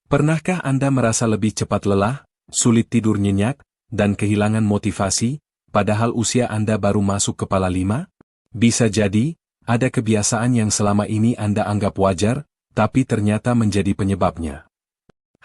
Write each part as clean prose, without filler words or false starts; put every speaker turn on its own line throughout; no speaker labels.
Pernahkah Anda merasa lebih cepat lelah, sulit tidur nyenyak, dan kehilangan motivasi, padahal usia Anda baru masuk kepala 5? Bisa jadi, ada kebiasaan yang selama ini Anda anggap wajar, tapi ternyata menjadi penyebabnya.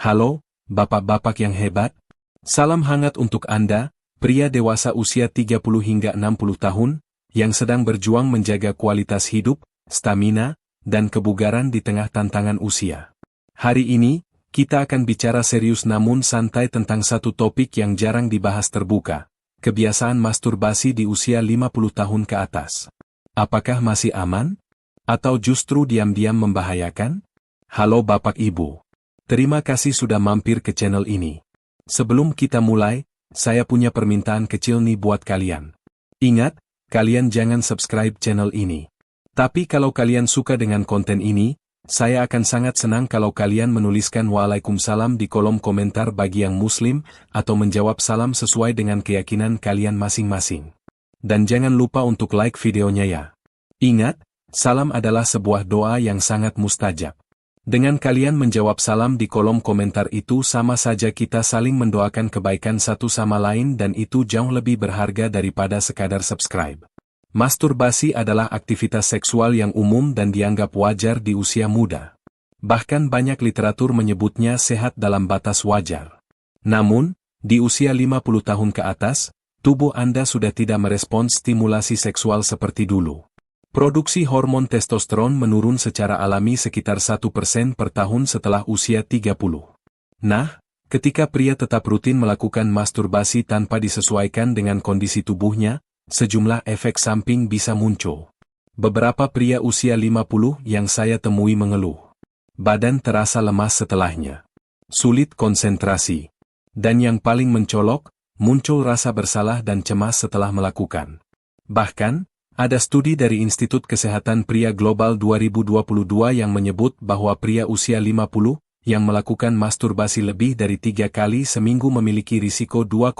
Halo, bapak-bapak yang hebat. Salam hangat untuk Anda, pria dewasa usia 30 hingga 60 tahun, yang sedang berjuang menjaga kualitas hidup, stamina, dan kebugaran di tengah tantangan usia. Hari ini, kita akan bicara serius namun santai tentang satu topik yang jarang dibahas terbuka, kebiasaan masturbasi di usia 50 tahun ke atas. Apakah masih aman? Atau justru diam-diam membahayakan? Halo Bapak Ibu. Terima kasih sudah mampir ke channel ini. Sebelum kita mulai, saya punya permintaan kecil nih buat kalian. Ingat, kalian jangan subscribe channel ini. Tapi kalau kalian suka dengan konten ini, saya akan sangat senang kalau kalian menuliskan Waalaikumsalam di kolom komentar bagi yang Muslim, atau menjawab salam sesuai dengan keyakinan kalian masing-masing. Dan jangan lupa untuk like videonya ya. Ingat, salam adalah sebuah doa yang sangat mustajab. Dengan kalian menjawab salam di kolom komentar itu sama saja kita saling mendoakan kebaikan satu sama lain dan itu jauh lebih berharga daripada sekadar subscribe. Masturbasi adalah aktivitas seksual yang umum dan dianggap wajar di usia muda. Bahkan banyak literatur menyebutnya sehat dalam batas wajar. Namun, di usia 50 tahun ke atas, tubuh Anda sudah tidak merespons stimulasi seksual seperti dulu. Produksi hormon testosteron menurun secara alami sekitar 1% per tahun setelah usia 30. Nah, ketika pria tetap rutin melakukan masturbasi tanpa disesuaikan dengan kondisi tubuhnya, sejumlah efek samping bisa muncul. Beberapa pria usia 50 yang saya temui mengeluh. Badan terasa lemas setelahnya. Sulit konsentrasi. Dan yang paling mencolok, muncul rasa bersalah dan cemas setelah melakukan. Bahkan, ada studi dari Institut Kesehatan Pria Global 2022 yang menyebut bahwa pria usia 50 yang melakukan masturbasi lebih dari 3 kali seminggu memiliki risiko 2,5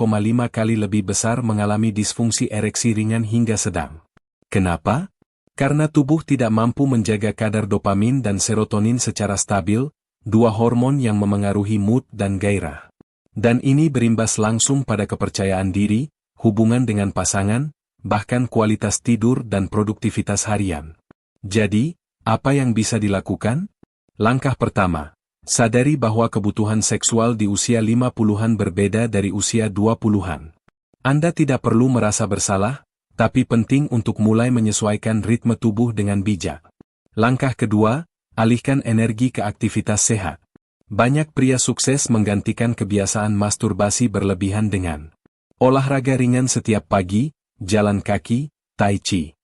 kali lebih besar mengalami disfungsi ereksi ringan hingga sedang. Kenapa? Karena tubuh tidak mampu menjaga kadar dopamin dan serotonin secara stabil, dua hormon yang memengaruhi mood dan gairah. Dan ini berimbas langsung pada kepercayaan diri, hubungan dengan pasangan, bahkan kualitas tidur dan produktivitas harian. Jadi, apa yang bisa dilakukan? Langkah pertama. Sadari bahwa kebutuhan seksual di usia 50-an berbeda dari usia 20-an. Anda tidak perlu merasa bersalah, tapi penting untuk mulai menyesuaikan ritme tubuh dengan bijak. Langkah kedua, alihkan energi ke aktivitas sehat. Banyak pria sukses menggantikan kebiasaan masturbasi berlebihan dengan olahraga ringan setiap pagi, jalan kaki, tai chi,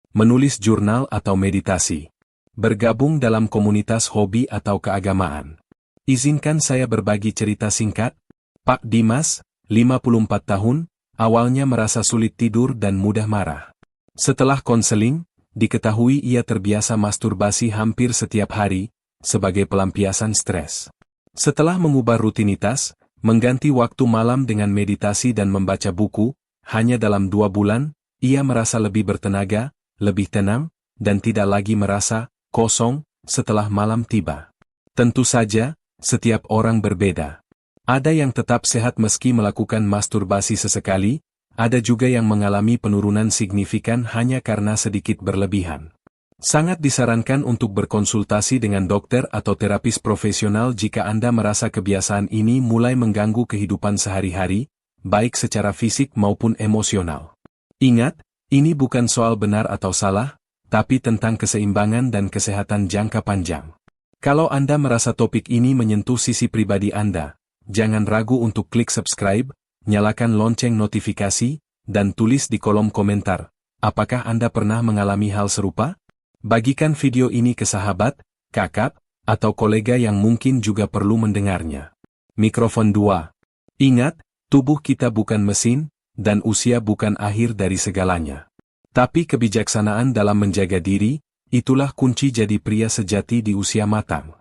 menulis jurnal atau meditasi. Bergabung dalam komunitas hobi atau keagamaan. Izinkan saya berbagi cerita singkat. Pak Dimas, 54 tahun, awalnya merasa sulit tidur dan mudah marah. Setelah konseling, diketahui ia terbiasa masturbasi hampir setiap hari, sebagai pelampiasan stres. Setelah mengubah rutinitas, mengganti waktu malam dengan meditasi dan membaca buku, hanya dalam 2 bulan, ia merasa lebih bertenaga, lebih tenang, dan tidak lagi merasa kosong setelah malam tiba. Tentu saja, setiap orang berbeda. Ada yang tetap sehat meski melakukan masturbasi sesekali, ada juga yang mengalami penurunan signifikan hanya karena sedikit berlebihan. Sangat disarankan untuk berkonsultasi dengan dokter atau terapis profesional jika Anda merasa kebiasaan ini mulai mengganggu kehidupan sehari-hari, baik secara fisik maupun emosional. Ingat, ini bukan soal benar atau salah, tapi tentang keseimbangan dan kesehatan jangka panjang. Kalau Anda merasa topik ini menyentuh sisi pribadi Anda, jangan ragu untuk klik subscribe, nyalakan lonceng notifikasi, dan tulis di kolom komentar, apakah Anda pernah mengalami hal serupa? Bagikan video ini ke sahabat, kakak, atau kolega yang mungkin juga perlu mendengarnya. Mikrofon 2. Ingat, tubuh kita bukan mesin, dan usia bukan akhir dari segalanya. Tapi kebijaksanaan dalam menjaga diri, itulah kunci jadi pria sejati di usia matang.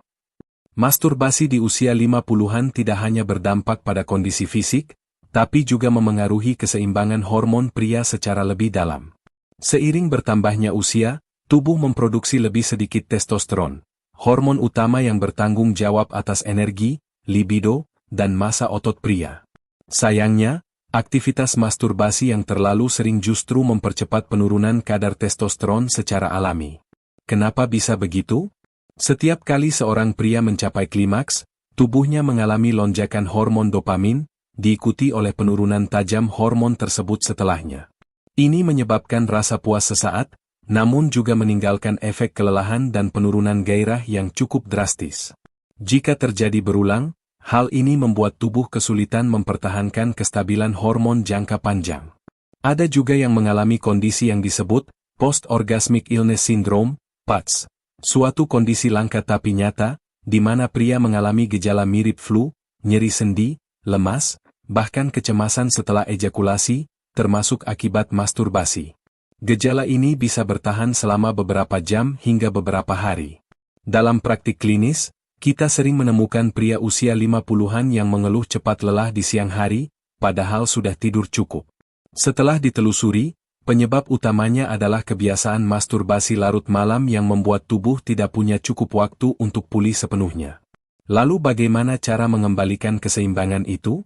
Masturbasi di usia 50-an tidak hanya berdampak pada kondisi fisik, tapi juga memengaruhi keseimbangan hormon pria secara lebih dalam. Seiring bertambahnya usia, tubuh memproduksi lebih sedikit testosteron, hormon utama yang bertanggung jawab atas energi, libido, dan massa otot pria. Sayangnya, aktivitas masturbasi yang terlalu sering justru mempercepat penurunan kadar testosteron secara alami. Kenapa bisa begitu? Setiap kali seorang pria mencapai klimaks, tubuhnya mengalami lonjakan hormon dopamin, diikuti oleh penurunan tajam hormon tersebut setelahnya. Ini menyebabkan rasa puas sesaat, namun juga meninggalkan efek kelelahan dan penurunan gairah yang cukup drastis. Jika terjadi berulang, hal ini membuat tubuh kesulitan mempertahankan kestabilan hormon jangka panjang. Ada juga yang mengalami kondisi yang disebut Post-Orgasmic Illness Syndrome, POTS. Suatu kondisi langka tapi nyata, di mana pria mengalami gejala mirip flu, nyeri sendi, lemas, bahkan kecemasan setelah ejakulasi, termasuk akibat masturbasi. Gejala ini bisa bertahan selama beberapa jam hingga beberapa hari. Dalam praktik klinis, kita sering menemukan pria usia 50-an yang mengeluh cepat lelah di siang hari, padahal sudah tidur cukup. Setelah ditelusuri, penyebab utamanya adalah kebiasaan masturbasi larut malam yang membuat tubuh tidak punya cukup waktu untuk pulih sepenuhnya. Lalu bagaimana cara mengembalikan keseimbangan itu?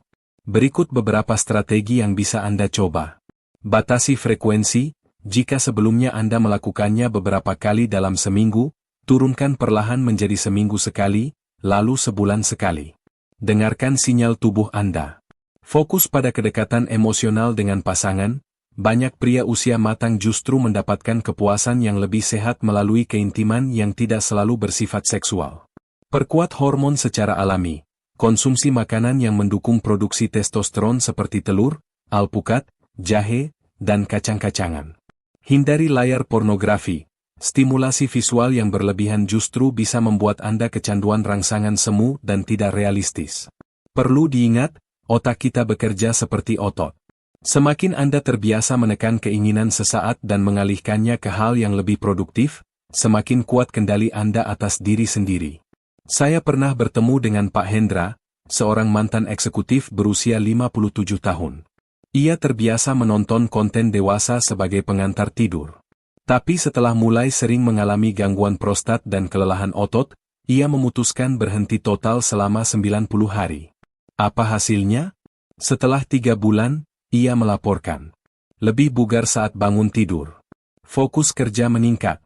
Berikut beberapa strategi yang bisa Anda coba. Batasi frekuensi, jika sebelumnya Anda melakukannya beberapa kali dalam seminggu, turunkan perlahan menjadi seminggu sekali, lalu sebulan sekali. Dengarkan sinyal tubuh Anda. Fokus pada kedekatan emosional dengan pasangan. Banyak pria usia matang justru mendapatkan kepuasan yang lebih sehat melalui keintiman yang tidak selalu bersifat seksual. Perkuat hormon secara alami. Konsumsi makanan yang mendukung produksi testosteron seperti telur, alpukat, jahe, dan kacang-kacangan. Hindari layar pornografi. Stimulasi visual yang berlebihan justru bisa membuat Anda kecanduan rangsangan semu dan tidak realistis. Perlu diingat, otak kita bekerja seperti otot. Semakin Anda terbiasa menekan keinginan sesaat dan mengalihkannya ke hal yang lebih produktif, semakin kuat kendali Anda atas diri sendiri. Saya pernah bertemu dengan Pak Hendra, seorang mantan eksekutif berusia 57 tahun. Ia terbiasa menonton konten dewasa sebagai pengantar tidur. Tapi setelah mulai sering mengalami gangguan prostat dan kelelahan otot, ia memutuskan berhenti total selama 90 hari. Apa hasilnya? Setelah 3 bulan, ia melaporkan lebih bugar saat bangun tidur. Fokus kerja meningkat.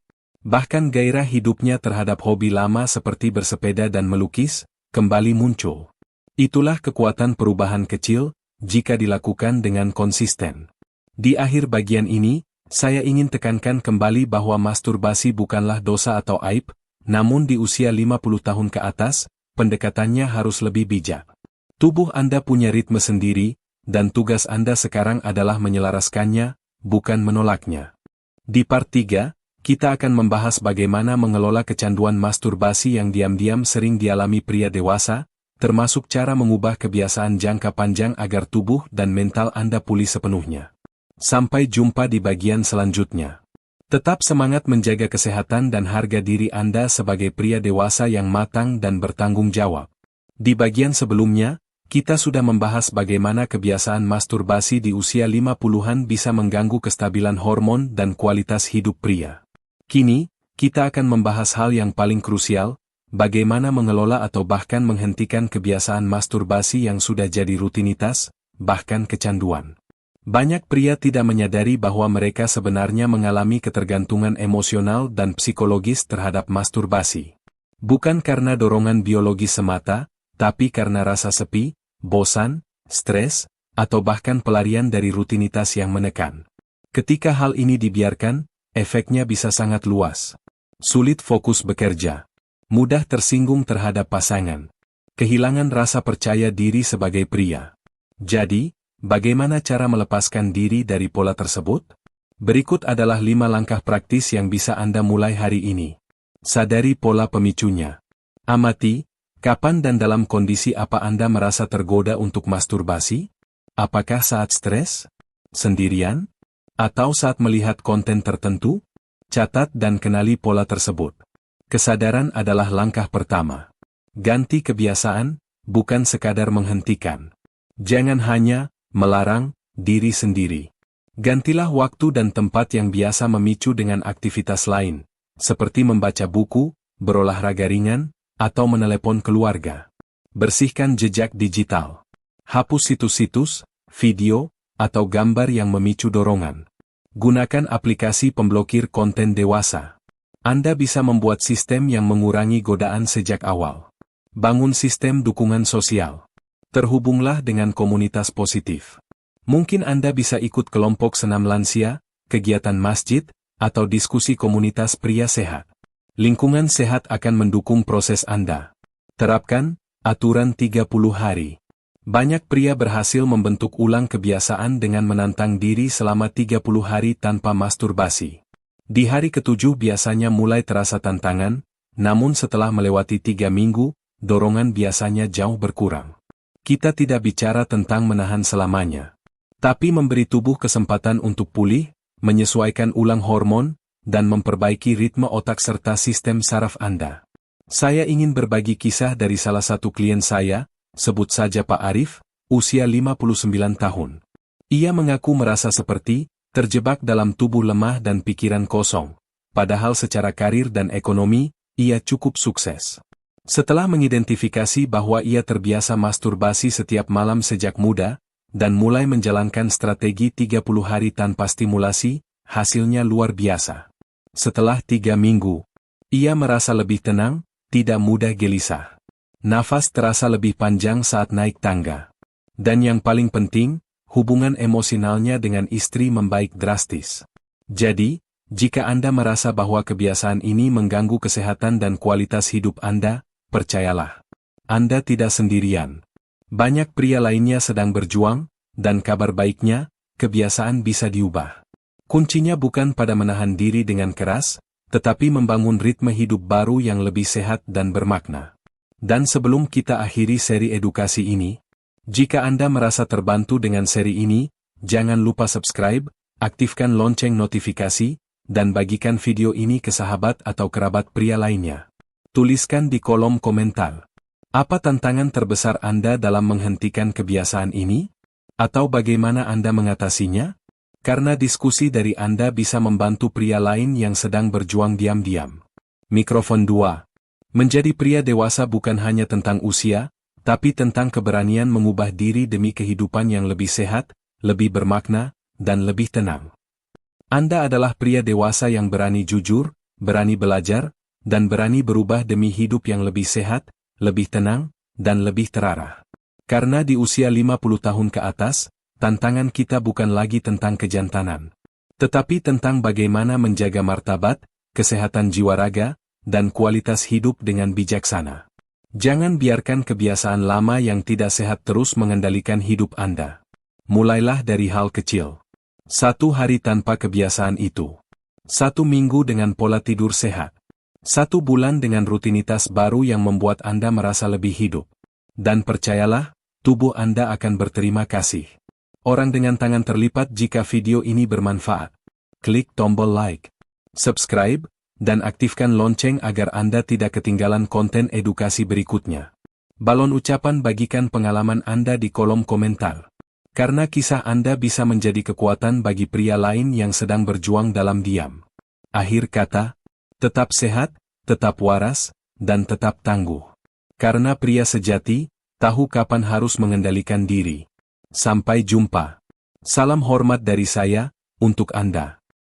Bahkan gairah hidupnya terhadap hobi lama seperti bersepeda dan melukis, kembali muncul. Itulah kekuatan perubahan kecil, jika dilakukan dengan konsisten. Di akhir bagian ini, saya ingin tekankan kembali bahwa masturbasi bukanlah dosa atau aib, namun di usia 50 tahun ke atas, pendekatannya harus lebih bijak. Tubuh Anda punya ritme sendiri, dan tugas Anda sekarang adalah menyelaraskannya, bukan menolaknya. Di part 3, kita akan membahas bagaimana mengelola kecanduan masturbasi yang diam-diam sering dialami pria dewasa, termasuk cara mengubah kebiasaan jangka panjang agar tubuh dan mental Anda pulih sepenuhnya. Sampai jumpa di bagian selanjutnya. Tetap semangat menjaga kesehatan dan harga diri Anda sebagai pria dewasa yang matang dan bertanggung jawab. Di bagian sebelumnya, kita sudah membahas bagaimana kebiasaan masturbasi di usia 50-an bisa mengganggu kestabilan hormon dan kualitas hidup pria. Kini, kita akan membahas hal yang paling krusial, bagaimana mengelola atau bahkan menghentikan kebiasaan masturbasi yang sudah jadi rutinitas, bahkan kecanduan. Banyak pria tidak menyadari bahwa mereka sebenarnya mengalami ketergantungan emosional dan psikologis terhadap masturbasi. Bukan karena dorongan biologis semata, tapi karena rasa sepi, bosan, stres, atau bahkan pelarian dari rutinitas yang menekan. Ketika hal ini dibiarkan, efeknya bisa sangat luas. Sulit fokus bekerja. Mudah tersinggung terhadap pasangan. Kehilangan rasa percaya diri sebagai pria. Jadi, bagaimana cara melepaskan diri dari pola tersebut? Berikut adalah 5 langkah praktis yang bisa Anda mulai hari ini. Sadari pola pemicunya. Amati, kapan dan dalam kondisi apa Anda merasa tergoda untuk masturbasi? Apakah saat stres? Sendirian? Atau saat melihat konten tertentu? Catat dan kenali pola tersebut. Kesadaran adalah langkah pertama. Ganti kebiasaan, bukan sekadar menghentikan. Jangan hanya melarang diri sendiri. Gantilah waktu dan tempat yang biasa memicu dengan aktivitas lain, seperti membaca buku, berolahraga ringan, atau menelepon keluarga. Bersihkan jejak digital. Hapus situs-situs, video, atau gambar yang memicu dorongan. Gunakan aplikasi pemblokir konten dewasa. Anda bisa membuat sistem yang mengurangi godaan sejak awal. Bangun sistem dukungan sosial. Terhubunglah dengan komunitas positif. Mungkin Anda bisa ikut kelompok senam lansia, kegiatan masjid, atau diskusi komunitas pria sehat. Lingkungan sehat akan mendukung proses Anda. Terapkan aturan 30 hari. Banyak pria berhasil membentuk ulang kebiasaan dengan menantang diri selama 30 hari tanpa masturbasi. Di hari ke-7 biasanya mulai terasa tantangan, namun setelah melewati 3 minggu, dorongan biasanya jauh berkurang. Kita tidak bicara tentang menahan selamanya, tapi memberi tubuh kesempatan untuk pulih, menyesuaikan ulang hormon, dan memperbaiki ritme otak serta sistem saraf Anda. Saya ingin berbagi kisah dari salah satu klien saya, sebut saja Pak Arif, usia 59 tahun. Ia mengaku merasa seperti terjebak dalam tubuh lemah dan pikiran kosong, padahal secara karir dan ekonomi, ia cukup sukses. Setelah mengidentifikasi bahwa ia terbiasa masturbasi setiap malam sejak muda, dan mulai menjalankan strategi 30 hari tanpa stimulasi, hasilnya luar biasa. Setelah 3 minggu, ia merasa lebih tenang, tidak mudah gelisah. Nafas terasa lebih panjang saat naik tangga. Dan yang paling penting, hubungan emosionalnya dengan istri membaik drastis. Jadi, jika Anda merasa bahwa kebiasaan ini mengganggu kesehatan dan kualitas hidup Anda, percayalah, Anda tidak sendirian. Banyak pria lainnya sedang berjuang, dan kabar baiknya, kebiasaan bisa diubah. Kuncinya bukan pada menahan diri dengan keras, tetapi membangun ritme hidup baru yang lebih sehat dan bermakna. Dan sebelum kita akhiri seri edukasi ini, jika Anda merasa terbantu dengan seri ini, jangan lupa subscribe, aktifkan lonceng notifikasi, dan bagikan video ini ke sahabat atau kerabat pria lainnya. Tuliskan di kolom komentar. Apa tantangan terbesar Anda dalam menghentikan kebiasaan ini? Atau bagaimana Anda mengatasinya? Karena diskusi dari Anda bisa membantu pria lain yang sedang berjuang diam-diam. Mikrofon 2. Menjadi pria dewasa bukan hanya tentang usia, tapi tentang keberanian mengubah diri demi kehidupan yang lebih sehat, lebih bermakna, dan lebih tenang. Anda adalah pria dewasa yang berani jujur, berani belajar, dan berani berubah demi hidup yang lebih sehat, lebih tenang, dan lebih terarah. Karena di usia 50 tahun ke atas, tantangan kita bukan lagi tentang kejantanan, tetapi tentang bagaimana menjaga martabat, kesehatan jiwa raga, dan kualitas hidup dengan bijaksana. Jangan biarkan kebiasaan lama yang tidak sehat terus mengendalikan hidup Anda. Mulailah dari hal kecil. 1 hari tanpa kebiasaan itu. 1 minggu dengan pola tidur sehat. 1 bulan dengan rutinitas baru yang membuat Anda merasa lebih hidup. Dan percayalah, tubuh Anda akan berterima kasih. Orang dengan tangan terlipat jika video ini bermanfaat. Klik tombol like, subscribe, dan aktifkan lonceng agar Anda tidak ketinggalan konten edukasi berikutnya. Balon ucapan bagikan pengalaman Anda di kolom komentar. Karena kisah Anda bisa menjadi kekuatan bagi pria lain yang sedang berjuang dalam diam. Akhir kata, tetap sehat, tetap waras, dan tetap tangguh. Karena pria sejati, tahu kapan harus mengendalikan diri. Sampai jumpa. Salam hormat dari saya, untuk Anda.